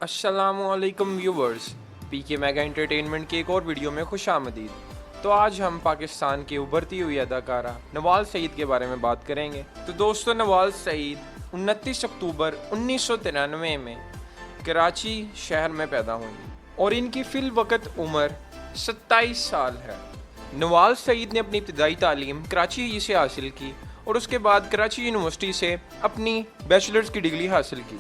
अस्सलामुअलैकुम व्यूवर्स, पीके mega entertainment की एक और वीडियो में खुशामदीद। तो आज हम पाकिस्तान की उभरती हुई अदाकारा नवाज सईद के बारे में बात करेंगे। तो दोस्तों, नवाज सईद 29 अक्टूबर 1993 में कराची शहर में पैदा हुई और इनकी फिल वक्त उम्र 27 साल है। नवाज सईद ने अपनी इब्तदाई तालीम कराची से हासिल की और उसके बाद कराची यूनिवर्सिटी से अपनी बैचलर्स की डिग्री हासिल की।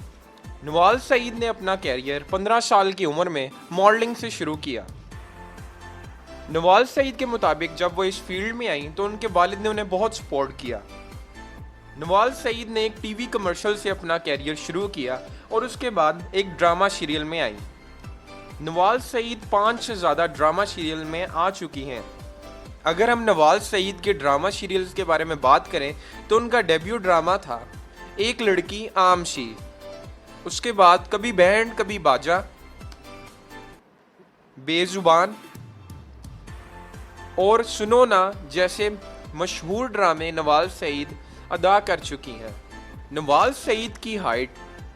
नवाज सईद ने अपना कैरियर 15 साल की उम्र में मॉडलिंग से शुरू किया। नवाज सईद के मुताबिक जब वो इस फील्ड में आई तो उनके वालिद ने उन्हें बहुत सपोर्ट किया। नवाज सईद ने एक टीवी कमर्शियल से अपना कैरियर शुरू किया और उसके बाद एक ड्रामा सीरियल में आई। नवाज सईद 5 से ज़्यादा ड्रामा सीरियल में आ चुकी हैं। अगर हम नवाज सईद के ड्रामा सीरियल्स के बारे में बात करें तो उनका डेब्यू ड्रामा था एक लड़की आम सी, उसके बाद कभी बैंड कभी बाजा, बेजुबान और सुनो ना जैसे मशहूर ड्रामे नवाज सईद अदा कर चुकी हैं। नवाज सईद की हाइट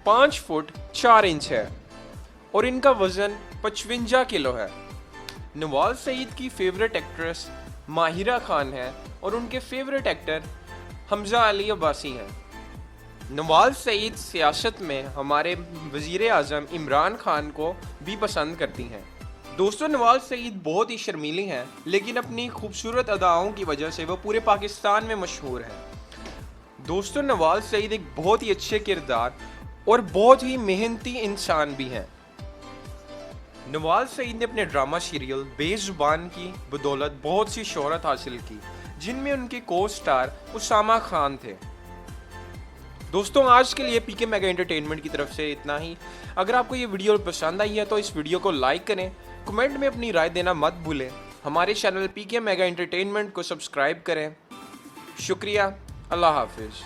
5 फुट 4 इंच है और इनका वजन 55 किलो है। नवाज सईद की फेवरेट एक्ट्रेस माहिरा खान है और उनके फेवरेट एक्टर हमजा अली अब्बासी हैं। नवाज सईद सियासत में हमारे वज़ीर आज़म इमरान खान को भी पसंद करती हैं। दोस्तों, नवाज सईद बहुत ही शर्मीली हैं, लेकिन अपनी खूबसूरत अदाओं की वजह से वो पूरे पाकिस्तान में मशहूर हैं। दोस्तों, नवाज सईद एक बहुत ही अच्छे किरदार और बहुत ही मेहनती इंसान भी हैं। नवाज सईद ने अपने ड्रामा सीरियल बेजुबान की बदौलत बहुत सी शोहरत हासिल की, जिनमें उनके को स्टार उसामा खान थे। दोस्तों, आज के लिए पीके मेगा एंटरटेनमेंट की तरफ से इतना ही। अगर आपको ये वीडियो पसंद आई है तो इस वीडियो को लाइक करें, कमेंट में अपनी राय देना मत भूलें। हमारे चैनल पीके मेगा एंटरटेनमेंट को सब्सक्राइब करें। शुक्रिया, अल्लाह हाफिज़।